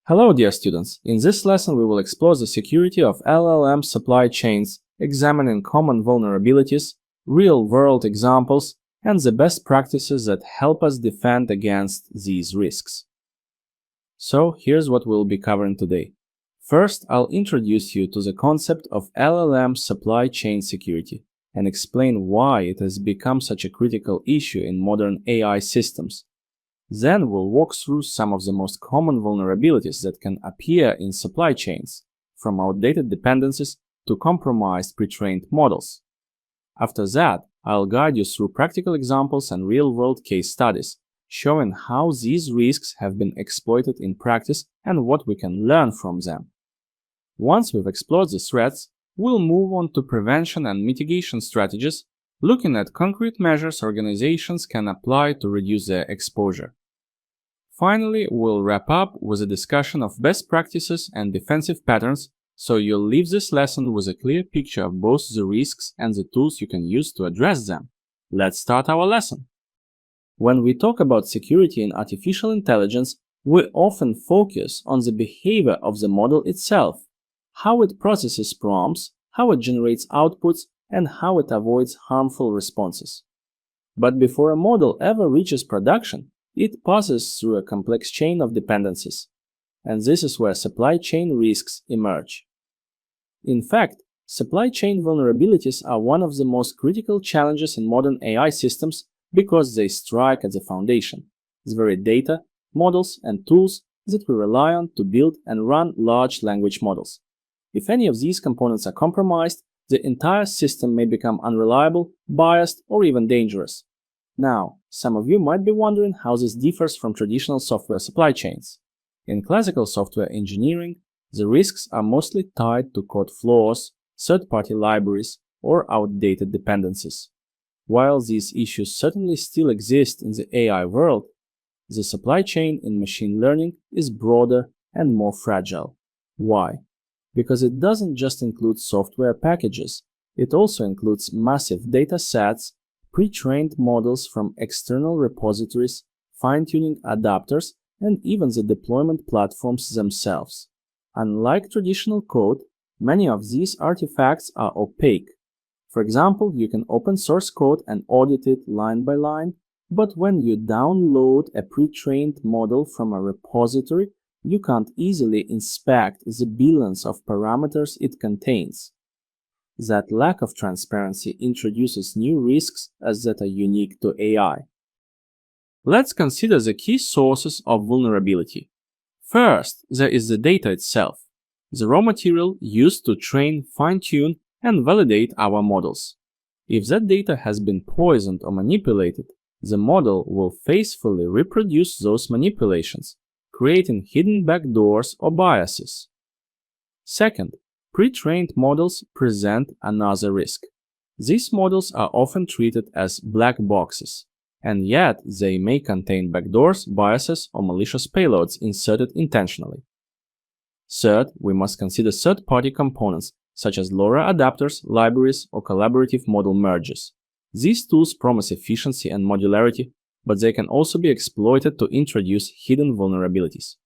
Hello dear students, in this lesson we will explore the security of LLM supply chains, examining common vulnerabilities, real-world examples, and the best practices that help us defend against these risks. So here's what we'll be covering today. First, I'll introduce you to the concept of LLM supply chain security and explain why it has become such a critical issue in modern AI systems. Then we'll walk through some of the most common vulnerabilities that can appear in supply chains, from outdated dependencies to compromised pre-trained models. After that, I'll guide you through practical examples and real-world case studies, showing how these risks have been exploited in practice and what we can learn from them. Once we've explored the threats, we'll move on to prevention and mitigation strategies, looking at concrete measures organizations can apply to reduce their exposure. Finally, we'll wrap up with a discussion of best practices and defensive patterns, so you'll leave this lesson with a clear picture of both the risks and the tools you can use to address them. Let's start our lesson. When we talk about security in artificial intelligence, we often focus on the behavior of the model itself, how it processes prompts, how it generates outputs, and how it avoids harmful responses. But before a model ever reaches production, it passes through a complex chain of dependencies, and this is where supply chain risks emerge. In fact, supply chain vulnerabilities are one of the most critical challenges in modern AI systems because they strike at the foundation, the very data, models, and tools that we rely on to build and run large language models. If any of these components are compromised, the entire system may become unreliable, biased, or even dangerous. Now, some of you might be wondering how this differs from traditional software supply chains. In classical software engineering, the risks are mostly tied to code flaws, third-party libraries, or outdated dependencies. While these issues certainly still exist in the AI world, the supply chain in machine learning is broader and more fragile. Why? Because it doesn't just include software packages, it also includes massive datasets, pre-trained models from external repositories, fine-tuning adapters, and even the deployment platforms themselves. Unlike traditional code, many of these artifacts are opaque. For example, you can open source code and audit it line by line, but when you download a pre-trained model from a repository, you can't easily inspect the billions of parameters it contains. That lack of transparency introduces new risks that are unique to AI. Let's consider the key sources of vulnerability. First, there is the data itself, the raw material used to train, fine-tune, and validate our models. If that data has been poisoned or manipulated, the model will faithfully reproduce those manipulations, creating hidden backdoors or biases. Second, pre-trained models present another risk. These models are often treated as black boxes, and yet they may contain backdoors, biases, or malicious payloads inserted intentionally. Third, we must consider third-party components such as LoRa adapters, libraries, or collaborative model merges. These tools promise efficiency and modularity, but they can also be exploited to introduce hidden vulnerabilities.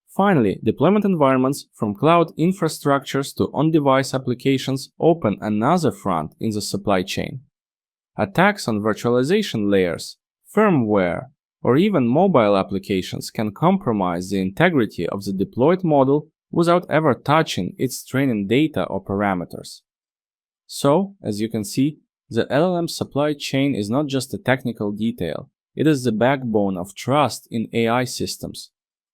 Finally, deployment environments, from cloud infrastructures to on-device applications, open another front in the supply chain. Attacks on virtualization layers, firmware, or even mobile applications can compromise the integrity of the deployed model without ever touching its training data or parameters. So, as you can see, the LLM supply chain is not just a technical detail. It is the backbone of trust in AI systems.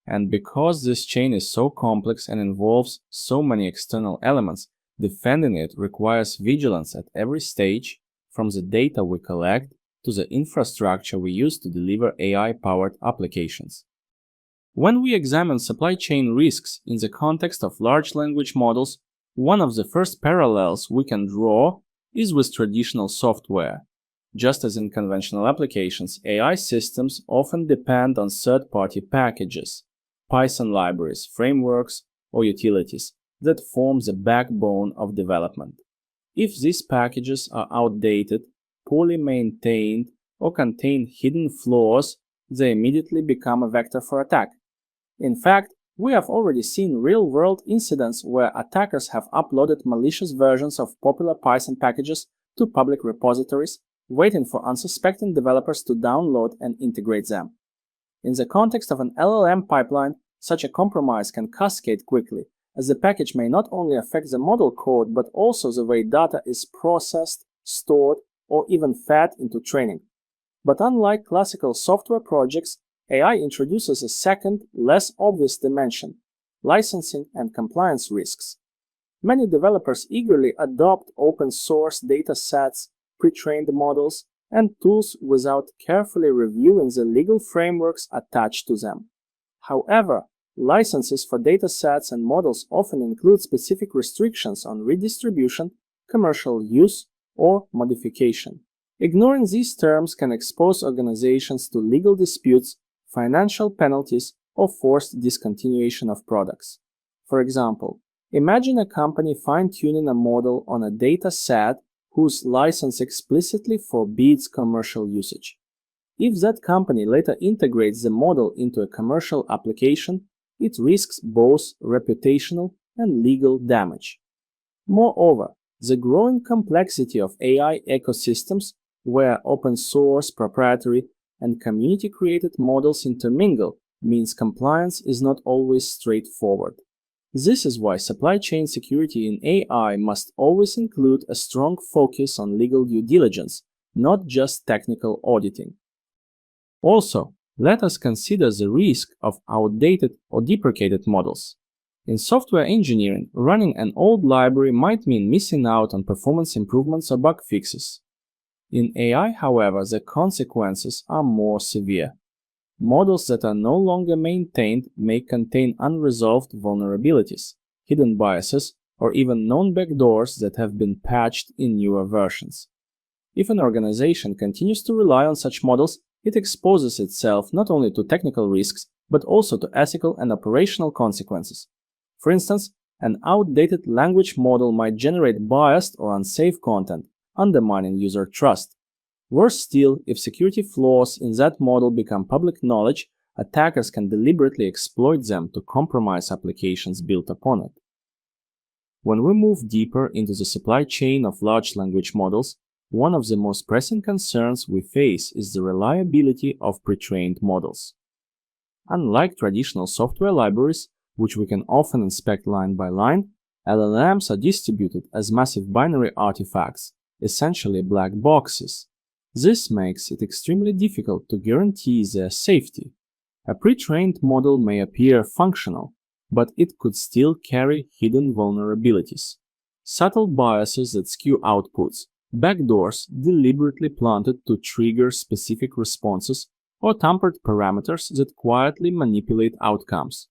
And because this chain is so complex and involves so many external elements, defending it requires vigilance at every stage, from the data we collect to the infrastructure we use to deliver AI-powered applications. When we examine supply chain risks in the context of large language models, one of the first parallels we can draw is with traditional software. Just as in conventional applications, AI systems often depend on third-party packages, Python libraries, frameworks, or utilities that form the backbone of development. If these packages are outdated, poorly maintained, or contain hidden flaws, they immediately become a vector for attack. In fact, We have already seen real-world incidents where attackers have uploaded malicious versions of popular Python packages to public repositories, waiting for unsuspecting developers to download and integrate them. In the context of an LLM pipeline, such a compromise can cascade quickly, as the package may not only affect the model code but also the way data is processed, stored, or even fed into training. But unlike classical software projects, AI introduces a second, less obvious dimension: licensing and compliance risks. Many developers eagerly adopt open-source datasets, pre-trained models, and tools without carefully reviewing the legal frameworks attached to them. However, licenses for datasets and models often include specific restrictions on redistribution, commercial use, or modification. Ignoring these terms can expose organizations to legal disputes, financial penalties, or forced discontinuation of products. For example, imagine a company fine-tuning a model on a dataset whose license explicitly forbids commercial usage. If that company later integrates the model into a commercial application, it risks both reputational and legal damage. Moreover, the growing complexity of AI ecosystems, where open-source, proprietary, and community-created models intermingle, means compliance is not always straightforward. This is why supply chain security in AI must always include a strong focus on legal due diligence, not just technical auditing. Also, let us consider the risk of outdated or deprecated models. In software engineering, running an old library might mean missing out on performance improvements or bug fixes. In AI, however, the consequences are more severe. Models that are no longer maintained may contain unresolved vulnerabilities, hidden biases, or even known backdoors that have been patched in newer versions. If an organization continues to rely on such models, it exposes itself not only to technical risks, but also to ethical and operational consequences. For instance, an outdated language model might generate biased or unsafe content, undermining user trust. Worse still, if security flaws in that model become public knowledge, attackers can deliberately exploit them to compromise applications built upon it. When we move deeper into the supply chain of large language models, one of the most pressing concerns we face is the reliability of pre-trained models. Unlike traditional software libraries, which we can often inspect line by line, LLMs are distributed as massive binary artifacts, essentially black boxes. This makes it extremely difficult to guarantee their safety. A pre-trained model may appear functional, but it could still carry hidden vulnerabilities, subtle biases that skew outputs, backdoors deliberately planted to trigger specific responses, or tampered parameters that quietly manipulate outcomes.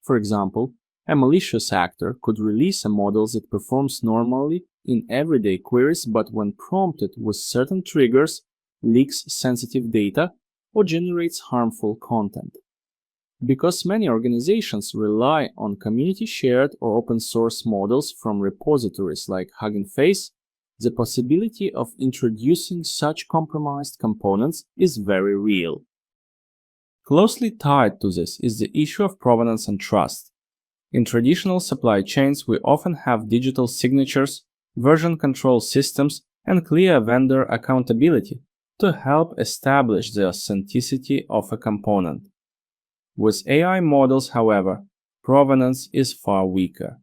For example, a malicious actor could release a model that performs normally in everyday queries, but when prompted with certain triggers, leaks sensitive data or generates harmful content. Because many organizations rely on community-shared or open-source models from repositories like Hugging Face, the possibility of introducing such compromised components is very real. Closely tied to this is the issue of provenance and trust. In traditional supply chains, we often have digital signatures, version control systems, and clear vendor accountability to help establish the authenticity of a component. With AI models, however, provenance is far weaker.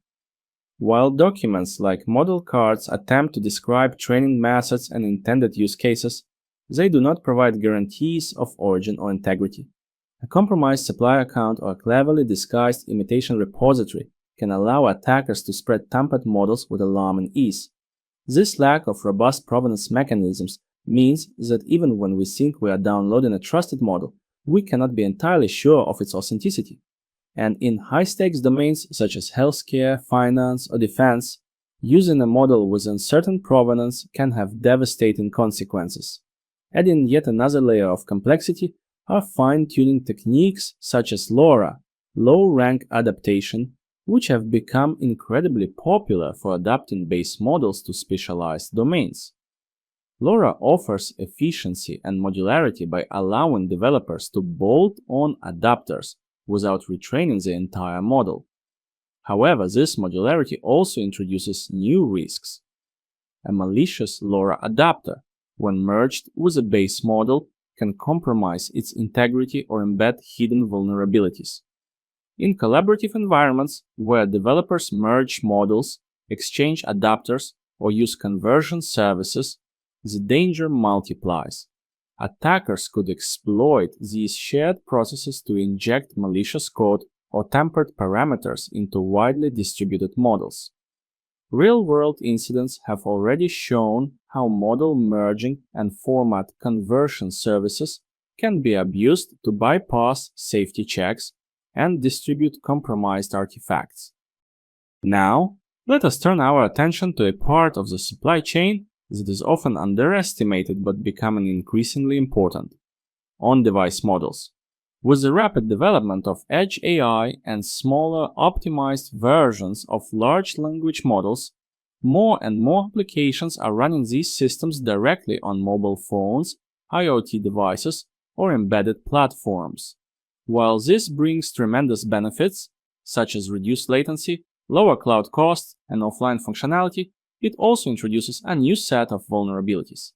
While documents like model cards attempt to describe training methods and intended use cases, they do not provide guarantees of origin or integrity. A compromised supply account or a cleverly disguised imitation repository can allow attackers to spread tampered models with alarming ease. This lack of robust provenance mechanisms means that even when we think we are downloading a trusted model, we cannot be entirely sure of its authenticity. And in high-stakes domains such as healthcare, finance, or defense, using a model with uncertain provenance can have devastating consequences. Adding yet another layer of complexity are fine-tuning techniques such as LoRA, low-rank adaptation, which have become incredibly popular for adapting base models to specialized domains. LoRA offers efficiency and modularity by allowing developers to bolt on adapters without retraining the entire model. However, this modularity also introduces new risks. A malicious LoRa adapter, when merged with a base model, can compromise its integrity or embed hidden vulnerabilities. In collaborative environments where developers merge models, exchange adapters, or use conversion services, the danger multiplies. Attackers could exploit these shared processes to inject malicious code or tampered parameters into widely distributed models. Real-world incidents have already shown how model merging and format conversion services can be abused to bypass safety checks and distribute compromised artifacts. Now, let us turn our attention to a part of the supply chain that is often underestimated but becoming increasingly important: on-device models. With the rapid development of edge AI and smaller optimized versions of large language models, more and more applications are running these systems directly on mobile phones, IoT devices, or embedded platforms. While this brings tremendous benefits, such as reduced latency, lower cloud costs, and offline functionality, it also introduces a new set of vulnerabilities.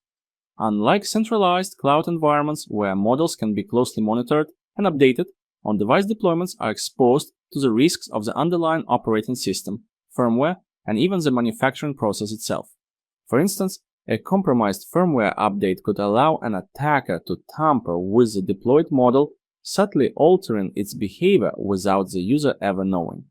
Unlike centralized cloud environments where models can be closely monitored and updated, on-device deployments are exposed to the risks of the underlying operating system, firmware, and even the manufacturing process itself. For instance, a compromised firmware update could allow an attacker to tamper with the deployed model, subtly altering its behavior without the user ever knowing.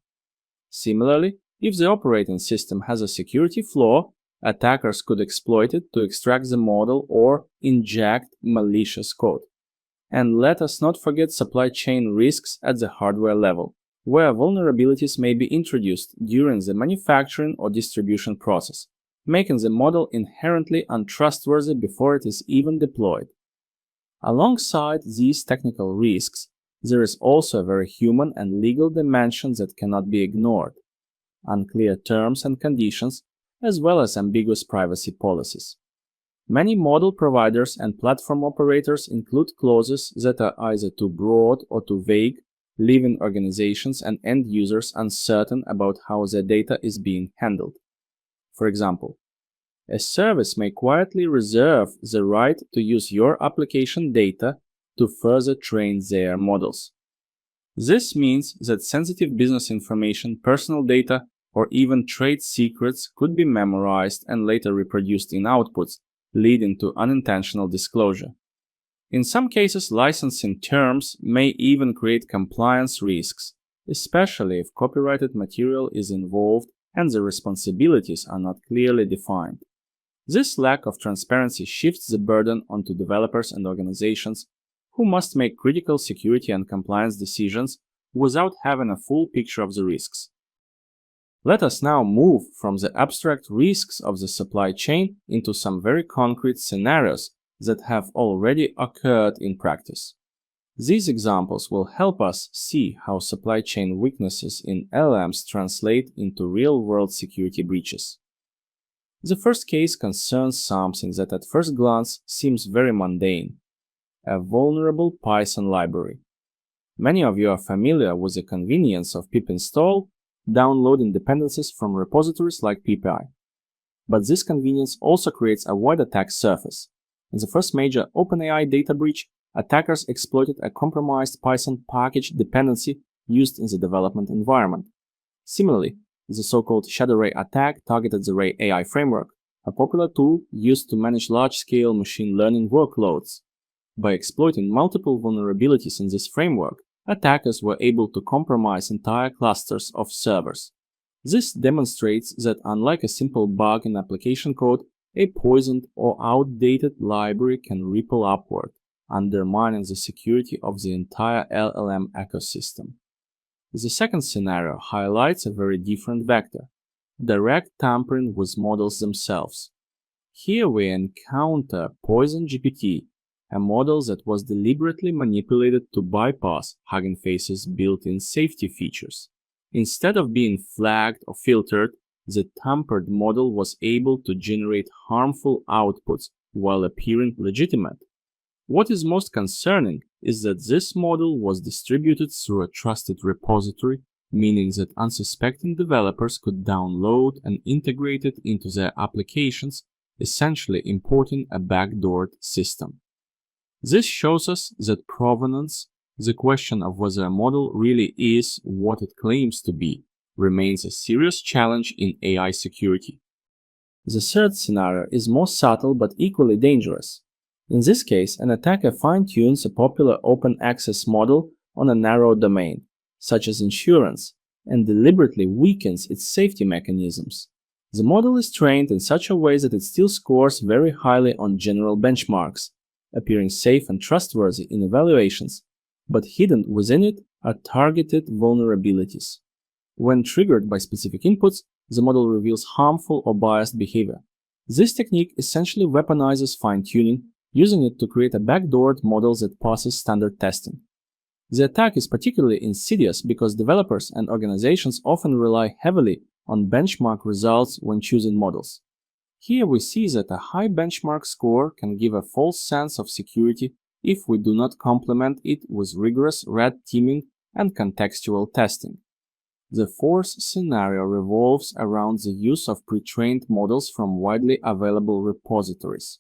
Similarly, if the operating system has a security flaw, attackers could exploit it to extract the model or inject malicious code. And let us not forget supply chain risks at the hardware level, where vulnerabilities may be introduced during the manufacturing or distribution process, making the model inherently untrustworthy before it is even deployed. Alongside these technical risks, there is also a very human and legal dimension that cannot be ignored: unclear terms and conditions, as well as ambiguous privacy policies. Many model providers and platform operators include clauses that are either too broad or too vague, leaving organizations and end users uncertain about how their data is being handled. For example, a service may quietly reserve the right to use your application data to further train their models. This means that sensitive business information, personal data, or even trade secrets could be memorized and later reproduced in outputs, leading to unintentional disclosure. In some cases, licensing terms may even create compliance risks, especially if copyrighted material is involved and the responsibilities are not clearly defined. This lack of transparency shifts the burden onto developers and organizations who must make critical security and compliance decisions without having a full picture of the risks. Let us now move from the abstract risks of the supply chain into some very concrete scenarios that have already occurred in practice. These examples will help us see how supply chain weaknesses in LLMs translate into real-world security breaches. The first case concerns something that at first glance seems very mundane: a vulnerable Python library. Many of you are familiar with the convenience of pip install, downloading dependencies from repositories like py. But this convenience also creates a wide attack surface. In the first major OpenAI data breach, attackers exploited a compromised Python package dependency used in the development environment. Similarly, the so-called shadow ray attack targeted the Ray AI framework, a popular tool used to manage large-scale machine learning workloads. By exploiting multiple vulnerabilities in this framework, attackers were able to compromise entire clusters of servers. This demonstrates that unlike a simple bug in application code, a poisoned or outdated library can ripple upward, undermining the security of the entire LLM ecosystem. The second scenario highlights a very different vector: direct tampering with models themselves. Here we encounter Poison GPT, a model that was deliberately manipulated to bypass Hugging Face's built-in safety features. Instead of being flagged or filtered, the tampered model was able to generate harmful outputs while appearing legitimate. What is most concerning is that this model was distributed through a trusted repository, meaning that unsuspecting developers could download and integrate it into their applications, essentially importing a backdoored system. This shows us that provenance, the question of whether a model really is what it claims to be, remains a serious challenge in AI security. The third scenario is more subtle but equally dangerous. In this case, an attacker fine-tunes a popular open-access model on a narrow domain, such as insurance, and deliberately weakens its safety mechanisms. The model is trained in such a way that it still scores very highly on general benchmarks, appearing safe and trustworthy in evaluations, but hidden within it are targeted vulnerabilities. When triggered by specific inputs, the model reveals harmful or biased behavior. This technique essentially weaponizes fine-tuning, using it to create a backdoored model that passes standard testing. The attack is particularly insidious because developers and organizations often rely heavily on benchmark results when choosing models. Here we see that a high benchmark score can give a false sense of security if we do not complement it with rigorous red teaming and contextual testing. The fourth scenario revolves around the use of pre-trained models from widely available repositories.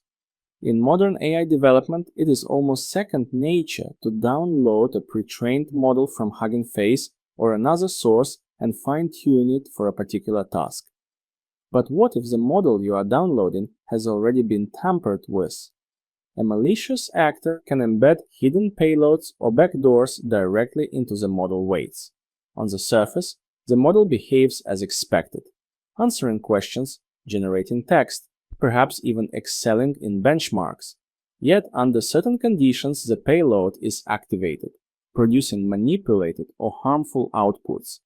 In modern AI development, it is almost second nature to download a pre-trained model from Hugging Face or another source and fine-tune it for a particular task. But what if the model you are downloading has already been tampered with? A malicious actor can embed hidden payloads or backdoors directly into the model weights. On the surface, the model behaves as expected, answering questions, generating text, perhaps even excelling in benchmarks. Yet, under certain conditions, the payload is activated, producing manipulated or harmful outputs.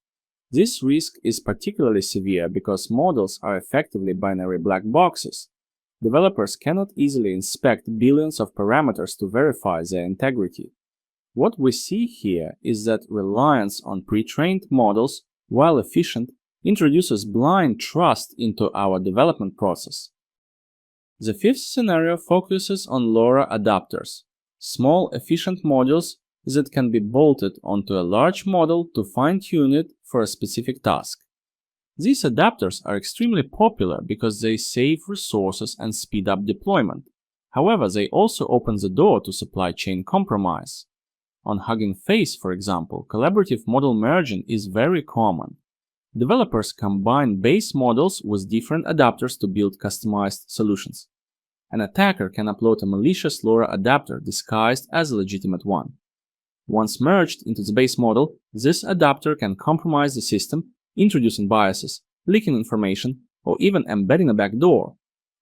This risk is particularly severe because models are effectively binary black boxes. Developers cannot easily inspect billions of parameters to verify their integrity. What we see here is that reliance on pre-trained models, while efficient, introduces blind trust into our development process. The fifth scenario focuses on LoRa adapters, small efficient modules that can be bolted onto a large model to fine-tune it for a specific task. These adapters are extremely popular because they save resources and speed up deployment. However, they also open the door to supply chain compromise. On Hugging Face, for example, collaborative model merging is very common. Developers combine base models with different adapters to build customized solutions. An attacker can upload a malicious LoRa adapter disguised as a legitimate one. Once merged into the base model, this adapter can compromise the system, introducing biases, leaking information, or even embedding a backdoor.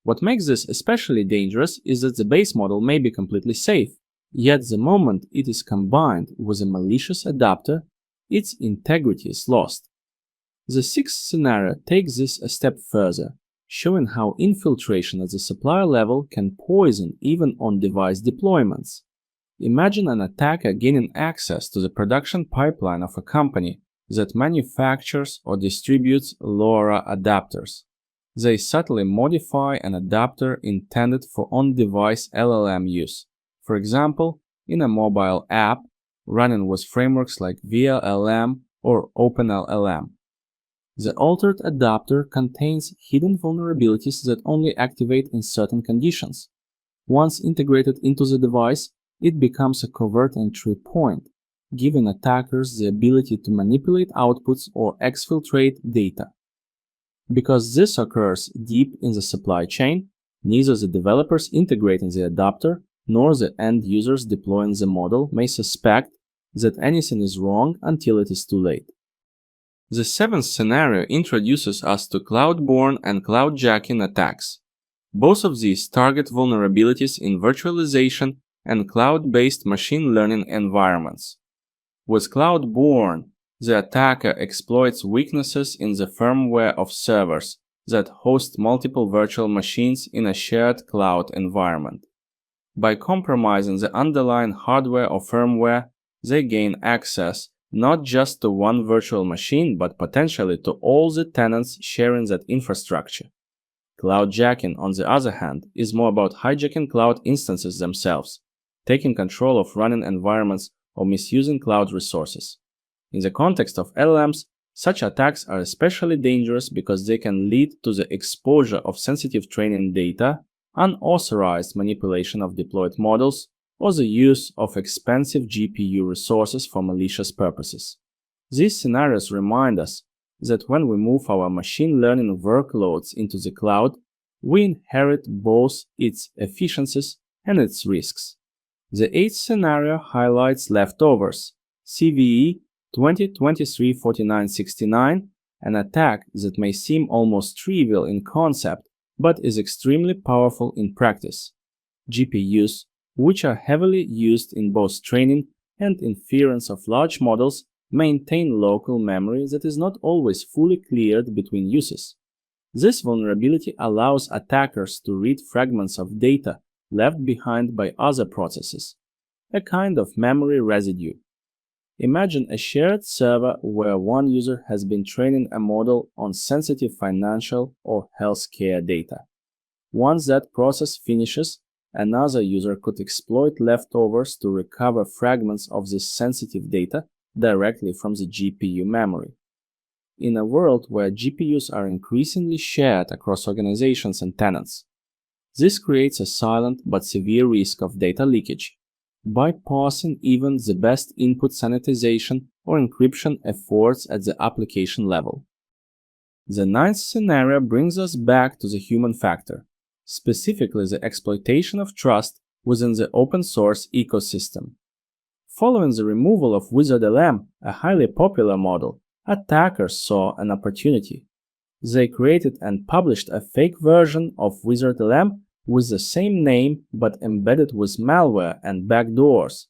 What makes this especially dangerous is that the base model may be completely safe, yet the moment it is combined with a malicious adapter, its integrity is lost. The sixth scenario takes this a step further, showing how infiltration at the supplier level can poison even on-device deployments. Imagine an attacker gaining access to the production pipeline of a company that manufactures or distributes LoRa adapters. They subtly modify an adapter intended for on-device LLM use. For example, in a mobile app running with frameworks like VLLM or OpenLLM. The altered adapter contains hidden vulnerabilities that only activate in certain conditions. Once integrated into the device, it becomes a covert entry point, giving attackers the ability to manipulate outputs or exfiltrate data. Because this occurs deep in the supply chain, neither the developers integrating the adapter nor the end users deploying the model may suspect that anything is wrong until it is too late. The seventh scenario introduces us to cloud-borne and cloud-jacking attacks. Both of these target vulnerabilities in virtualization and cloud-based machine learning environments. With cloud-borne, the attacker exploits weaknesses in the firmware of servers that host multiple virtual machines in a shared cloud environment. By compromising the underlying hardware or firmware, they gain access not just to one virtual machine, but potentially to all the tenants sharing that infrastructure. Cloud jacking, on the other hand, is more about hijacking cloud instances themselves, taking control of running environments, or misusing cloud resources. In the context of LLMs, such attacks are especially dangerous because they can lead to the exposure of sensitive training data, unauthorized manipulation of deployed models, or the use of expensive GPU resources for malicious purposes. These scenarios remind us that when we move our machine learning workloads into the cloud, we inherit both its efficiencies and its risks. The eighth scenario highlights leftovers, CVE 2023-4969, an attack that may seem almost trivial in concept but is extremely powerful in practice. GPUs, which are heavily used in both training and inference of large models, maintain local memory that is not always fully cleared between uses. This vulnerability allows attackers to read fragments of data left behind by other processes, a kind of memory residue. Imagine a shared server where one user has been training a model on sensitive financial or healthcare data. Once that process finishes, another user could exploit leftovers to recover fragments of this sensitive data directly from the GPU memory. In a world where GPUs are increasingly shared across organizations and tenants, this creates a silent but severe risk of data leakage, bypassing even the best input sanitization or encryption efforts at the application level. The ninth scenario brings us back to the human factor, specifically the exploitation of trust within the open source ecosystem. Following the removal of WizardLM, a highly popular model, attackers saw an opportunity. They created and published a fake version of WizardLM with the same name but embedded with malware and backdoors.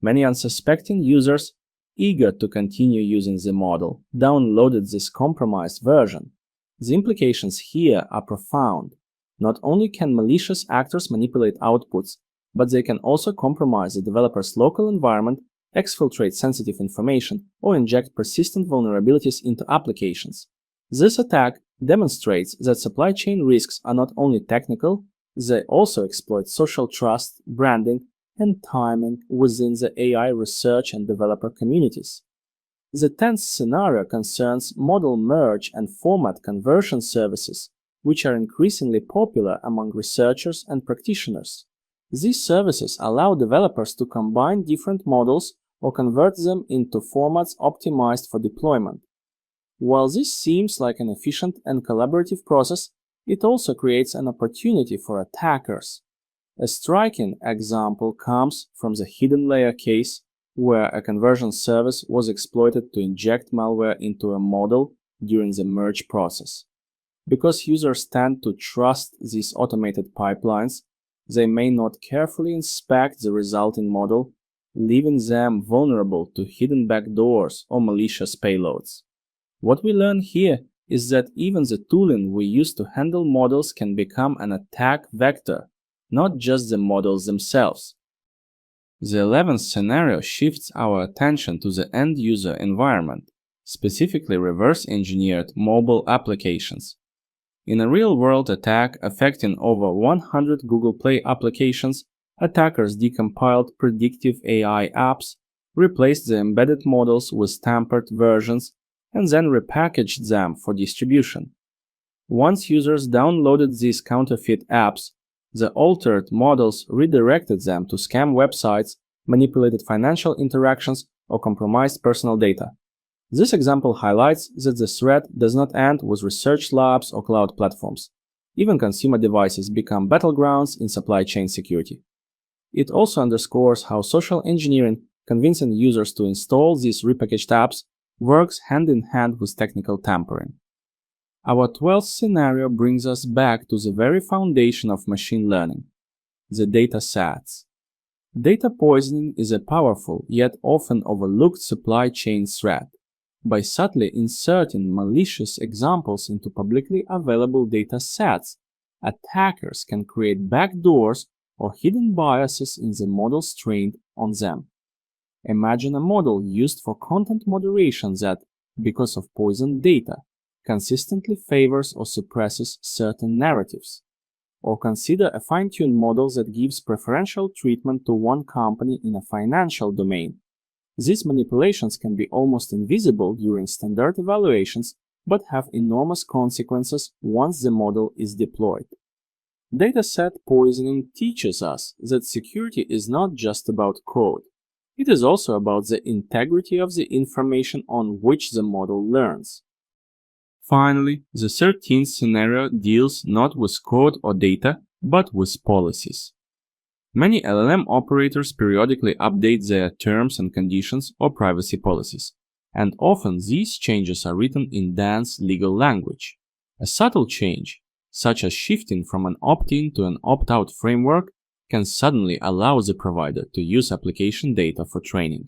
Many unsuspecting users, eager to continue using the model, downloaded this compromised version. The implications here are profound. Not only can malicious actors manipulate outputs, but they can also compromise the developer's local environment, exfiltrate sensitive information, or inject persistent vulnerabilities into applications. This attack demonstrates that supply chain risks are not only technical, they also exploit social trust, branding, and timing within the AI research and developer communities. The 10th scenario concerns model merge and format conversion services, which are increasingly popular among researchers and practitioners. These services allow developers to combine different models or convert them into formats optimized for deployment. While this seems like an efficient and collaborative process, it also creates an opportunity for attackers. A striking example comes from the hidden layer case, where a conversion service was exploited to inject malware into a model during the merge process. Because users tend to trust these automated pipelines, they may not carefully inspect the resulting model, leaving them vulnerable to hidden backdoors or malicious payloads. What we learn here is that even the tooling we use to handle models can become an attack vector, not just the models themselves. The 11th scenario shifts our attention to the end-user environment, specifically reverse-engineered mobile applications. In a real-world attack affecting over 100 Google Play applications, attackers decompiled predictive AI apps, replaced the embedded models with tampered versions, and then repackaged them for distribution. Once users downloaded these counterfeit apps, the altered models redirected them to scam websites, manipulated financial interactions, or compromised personal data. This example highlights that the threat does not end with research labs or cloud platforms. Even consumer devices become battlegrounds in supply chain security. It also underscores how social engineering, convincing users to install these repackaged apps, works hand in hand with technical tampering. Our 12th scenario brings us back to the very foundation of machine learning, the datasets. Data poisoning is a powerful yet often overlooked supply chain threat. By subtly inserting malicious examples into publicly available datasets, attackers can create backdoors or hidden biases in the models trained on them. Imagine a model used for content moderation that, because of poisoned data, consistently favors or suppresses certain narratives. Or consider a fine-tuned model that gives preferential treatment to one company in a financial domain. These manipulations can be almost invisible during standard evaluations, but have enormous consequences once the model is deployed. Dataset poisoning teaches us that security is not just about code. It is also about the integrity of the information on which the model learns. Finally, the 13th scenario deals not with code or data, but with policies. Many LLM operators periodically update their terms and conditions or privacy policies, and often these changes are written in dense legal language. A subtle change, such as shifting from an opt-in to an opt-out framework, can suddenly allow the provider to use application data for training.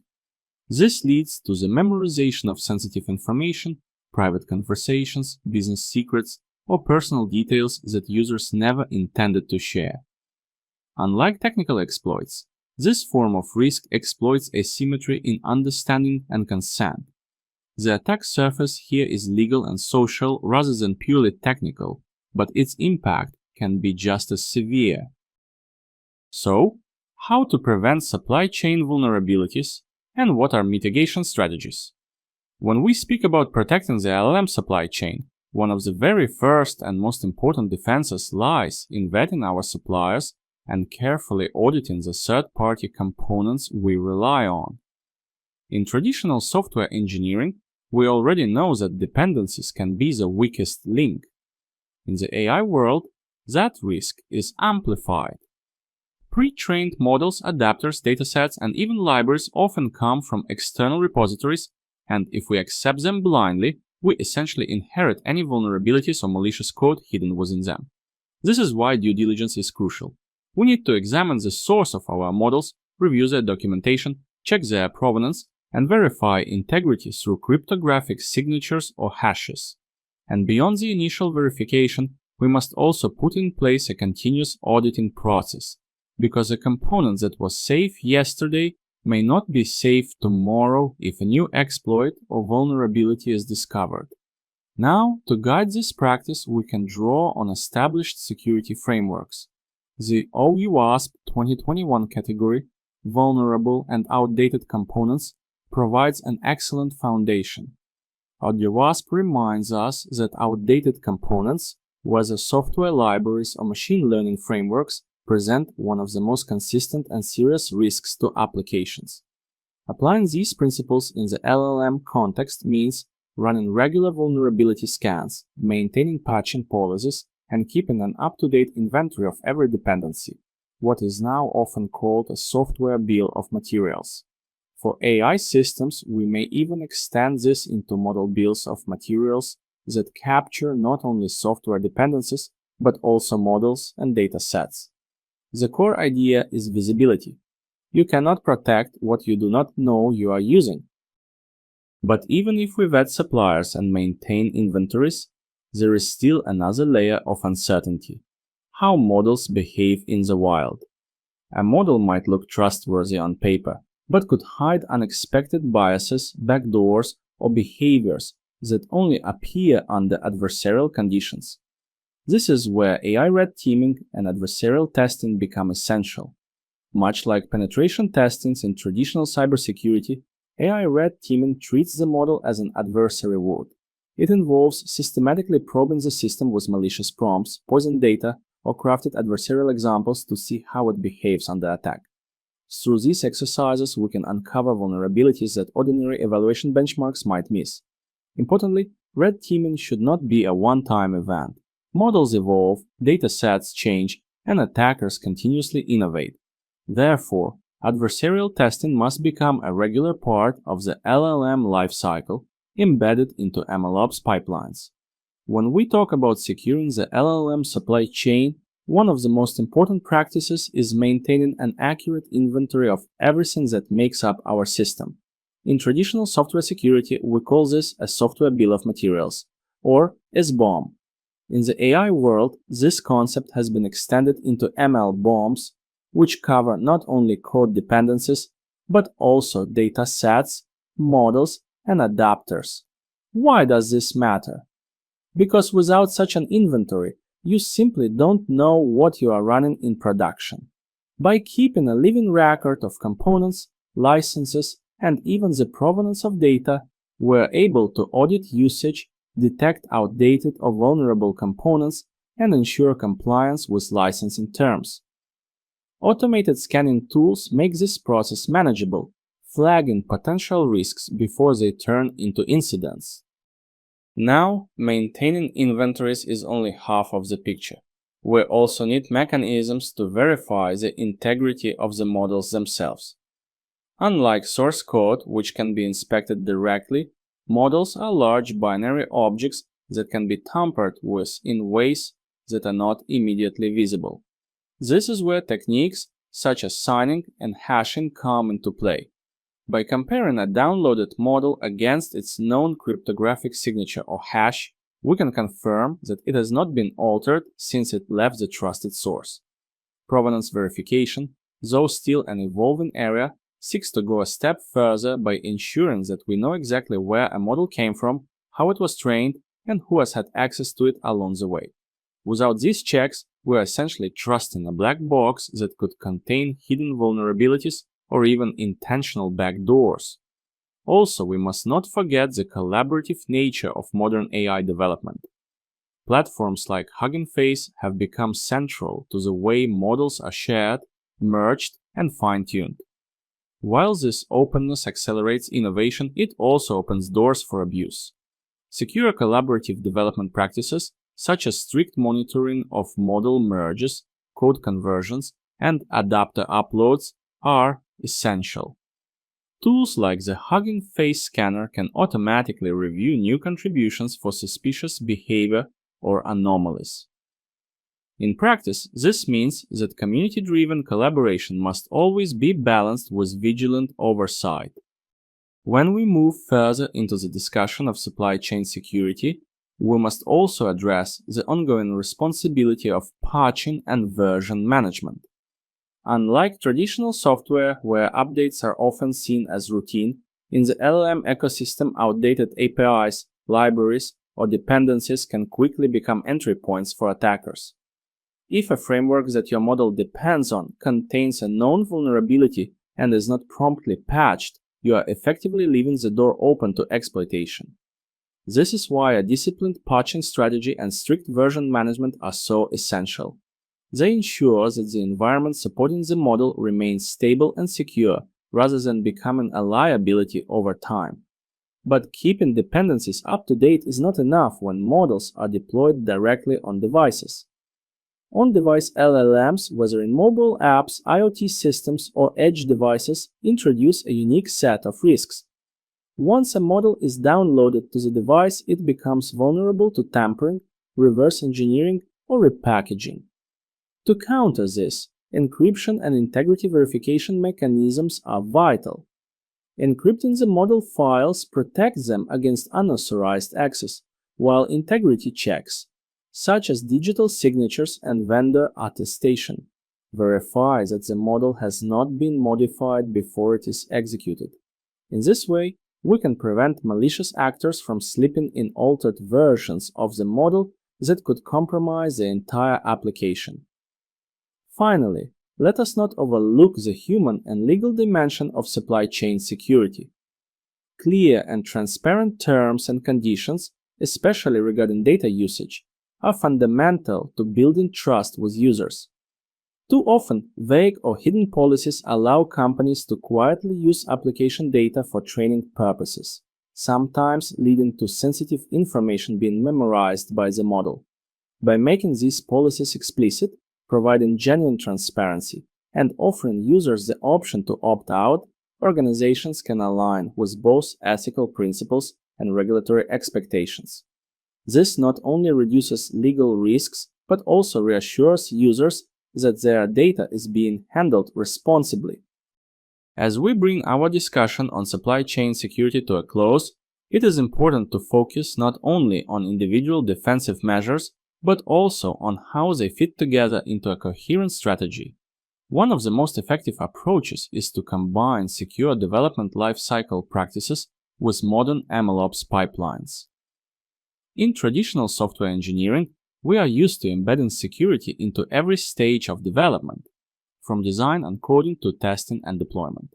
This leads to the memorization of sensitive information, private conversations, business secrets, or personal details that users never intended to share. Unlike technical exploits, this form of risk exploits asymmetry in understanding and consent. The attack surface here is legal and social rather than purely technical, but its impact can be just as severe. So, how to prevent supply chain vulnerabilities, and what are mitigation strategies? When we speak about protecting the LLM supply chain, one of the very first and most important defenses lies in vetting our suppliers and carefully auditing the third-party components we rely on. In traditional software engineering, we already know that dependencies can be the weakest link. In the AI world, that risk is amplified. Pre-trained models, adapters, datasets, and even libraries often come from external repositories, and if we accept them blindly, we essentially inherit any vulnerabilities or malicious code hidden within them. This is why due diligence is crucial. We need to examine the source of our models, review their documentation, check their provenance, and verify integrity through cryptographic signatures or hashes. And beyond the initial verification, we must also put in place a continuous auditing process, because a component that was safe yesterday may not be safe tomorrow if a new exploit or vulnerability is discovered. Now, to guide this practice, we can draw on established security frameworks. The OWASP 2021 category, Vulnerable and Outdated Components, provides an excellent foundation. OWASP reminds us that outdated components, whether software libraries or machine learning frameworks, present one of the most consistent and serious risks to applications. Applying these principles in the LLM context means running regular vulnerability scans, maintaining patching policies, and keeping an up-to-date inventory of every dependency, what is now often called a software bill of materials. For AI systems, we may even extend this into model bills of materials that capture not only software dependencies, but also models and data sets. The core idea is visibility. You cannot protect what you do not know you are using. But even if we vet suppliers and maintain inventories, there is still another layer of uncertainty: how models behave in the wild. A model might look trustworthy on paper, but could hide unexpected biases, backdoors, or behaviors that only appear under adversarial conditions. This is where AI red teaming and adversarial testing become essential. Much like penetration testing in traditional cybersecurity, AI red teaming treats the model as an adversary would. It involves systematically probing the system with malicious prompts, poisoned data, or crafted adversarial examples to see how it behaves under attack. Through these exercises, we can uncover vulnerabilities that ordinary evaluation benchmarks might miss. Importantly, red teaming should not be a one-time event. Models evolve, data sets change, and attackers continuously innovate. Therefore, adversarial testing must become a regular part of the LLM lifecycle, embedded into MLOps pipelines. When we talk about securing the LLM supply chain, one of the most important practices is maintaining an accurate inventory of everything that makes up our system. In traditional software security, we call this a software bill of materials, or SBOM. In the AI world, this concept has been extended into ML BOMs, which cover not only code dependencies, but also data sets, models, and adapters. Why does this matter? Because without such an inventory, you simply don't know what you are running in production. By keeping a living record of components, licenses, and even the provenance of data, we're able to audit usage, detect outdated or vulnerable components, and ensure compliance with licensing terms. Automated scanning tools make this process manageable, flagging potential risks before they turn into incidents. Now, maintaining inventories is only half of the picture. We also need mechanisms to verify the integrity of the models themselves. Unlike source code, which can be inspected directly, models are large binary objects that can be tampered with in ways that are not immediately visible. This is where techniques such as signing and hashing come into play. By comparing a downloaded model against its known cryptographic signature or hash, we can confirm that it has not been altered since it left the trusted source. Provenance verification, though still an evolving area, seeks to go a step further by ensuring that we know exactly where a model came from, how it was trained, and who has had access to it along the way. Without these checks, we are essentially trusting a black box that could contain hidden vulnerabilities or even intentional backdoors. Also, we must not forget the collaborative nature of modern AI development. Platforms like Hugging Face have become central to the way models are shared, merged, and fine-tuned. While this openness accelerates innovation, it also opens doors for abuse. Secure collaborative development practices, such as strict monitoring of model merges, code conversions, and adapter uploads, are essential. Tools like the Hugging Face scanner can automatically review new contributions for suspicious behavior or anomalies. In practice, this means that community-driven collaboration must always be balanced with vigilant oversight. When we move further into the discussion of supply chain security, we must also address the ongoing responsibility of patching and version management. Unlike traditional software, where updates are often seen as routine, in the LLM ecosystem, outdated APIs, libraries, or dependencies can quickly become entry points for attackers. If a framework that your model depends on contains a known vulnerability and is not promptly patched, you are effectively leaving the door open to exploitation. This is why a disciplined patching strategy and strict version management are so essential. They ensure that the environment supporting the model remains stable and secure, rather than becoming a liability over time. But keeping dependencies up to date is not enough when models are deployed directly on devices. On-device LLMs, whether in mobile apps, IoT systems, or edge devices, introduce a unique set of risks. Once a model is downloaded to the device, it becomes vulnerable to tampering, reverse engineering, or repackaging. To counter this, encryption and integrity verification mechanisms are vital. Encrypting the model files protects them against unauthorized access, while integrity checks, such as digital signatures and vendor attestation, verify that the model has not been modified before it is executed. In this way, we can prevent malicious actors from slipping in altered versions of the model that could compromise the entire application. Finally, let us not overlook the human and legal dimension of supply chain security. Clear and transparent terms and conditions, especially regarding data usage, are fundamental to building trust with users. Too often, vague or hidden policies allow companies to quietly use application data for training purposes, sometimes leading to sensitive information being memorized by the model. By making these policies explicit, providing genuine transparency, and offering users the option to opt out, organizations can align with both ethical principles and regulatory expectations. This not only reduces legal risks, but also reassures users that their data is being handled responsibly. As we bring our discussion on supply chain security to a close, it is important to focus not only on individual defensive measures, but also on how they fit together into a coherent strategy. One of the most effective approaches is to combine secure development lifecycle practices with modern MLOps pipelines. In traditional software engineering, We are used to embedding security into every stage of development, from design and coding to testing and deployment.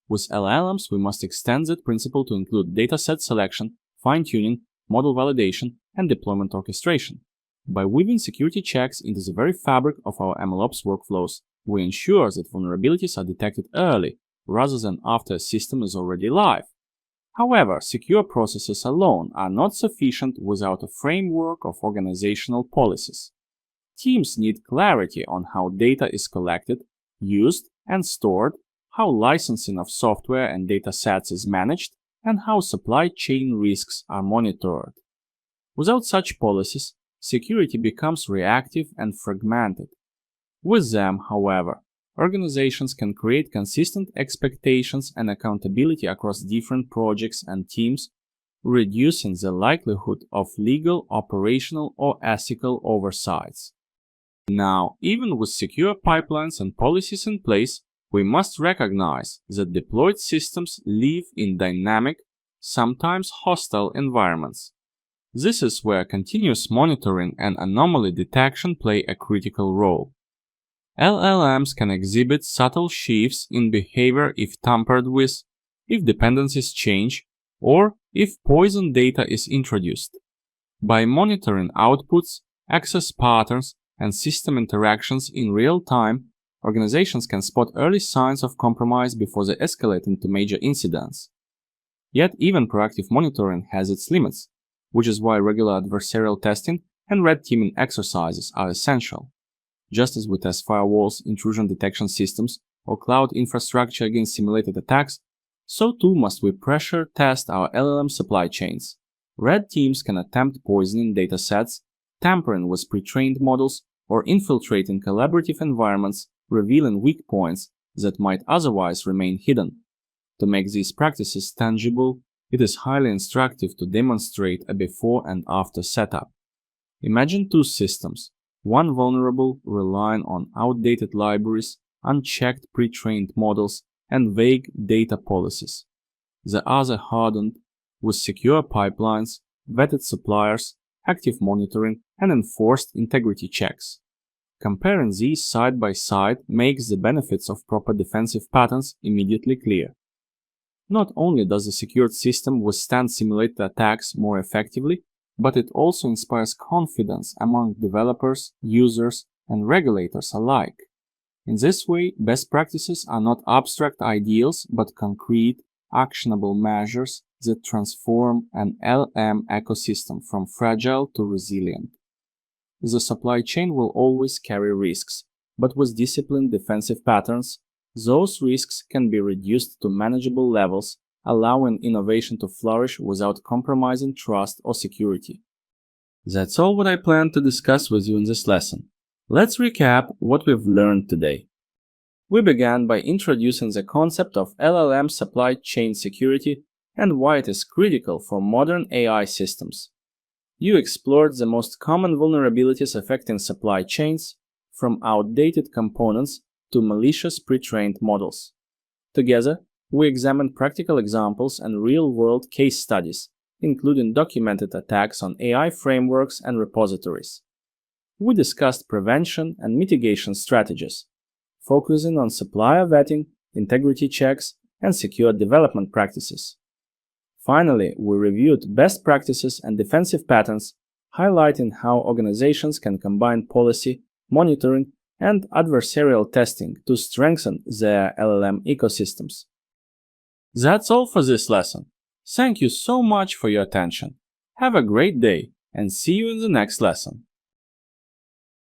With LLMs, we must extend that principle to include dataset selection, fine-tuning, model validation, and deployment orchestration. By weaving security checks into the very fabric of our MLOps workflows, we ensure that vulnerabilities are detected early, rather than after a system is already live. However, secure processes alone are not sufficient without a framework of organizational policies. Teams need clarity on how data is collected, used, and stored, how licensing of software and datasets is managed, and how supply chain risks are monitored. Without such policies, security becomes reactive and fragmented. With them, however, organizations can create consistent expectations and accountability across different projects and teams, reducing the likelihood of legal, operational, or ethical oversights. Now, even with secure pipelines and policies in place, we must recognize that deployed systems live in dynamic, sometimes hostile environments. This is where continuous monitoring and anomaly detection play a critical role. LLMs can exhibit subtle shifts in behavior if tampered with, if dependencies change, or if poison data is introduced. By monitoring outputs, access patterns, and system interactions in real time, organizations can spot early signs of compromise before they escalate into major incidents. Yet even proactive monitoring has its limits, which is why regular adversarial testing and red teaming exercises are essential. Just as we test firewalls, intrusion detection systems, or cloud infrastructure against simulated attacks, so too must we pressure test our LLM supply chains. Red teams can attempt poisoning datasets, tampering with pre-trained models, or infiltrating collaborative environments, revealing weak points that might otherwise remain hidden. To make these practices tangible, it is highly instructive to demonstrate a before and after setup. Imagine two systems, one vulnerable, relying on outdated libraries, unchecked pre-trained models, and vague data policies. The other hardened, with secure pipelines, vetted suppliers, active monitoring, and enforced integrity checks. Comparing these side by side makes the benefits of proper defensive patterns immediately clear. Not only does the secured system withstand simulated attacks more effectively, but it also inspires confidence among developers, users, and regulators alike. In this way, best practices are not abstract ideals, but concrete, actionable measures that transform an LM ecosystem from fragile to resilient. The supply chain will always carry risks, but with disciplined defensive patterns, those risks can be reduced to manageable levels, allowing innovation to flourish without compromising trust or security. That's all what I plan to discuss with you in this lesson. Let's recap what we've learned today. We began by introducing the concept of LLM supply chain security and why it is critical for modern AI systems. You explored the most common vulnerabilities affecting supply chains, from outdated components to malicious pre-trained models. Together, we examined practical examples and real-world case studies, including documented attacks on AI frameworks and repositories. We discussed prevention and mitigation strategies, focusing on supplier vetting, integrity checks, and secure development practices. Finally, we reviewed best practices and defensive patterns, highlighting how organizations can combine policy, monitoring, and adversarial testing to strengthen their LLM ecosystems. That's all for this lesson. Thank you so much for your attention. Have a great day and see you in the next lesson.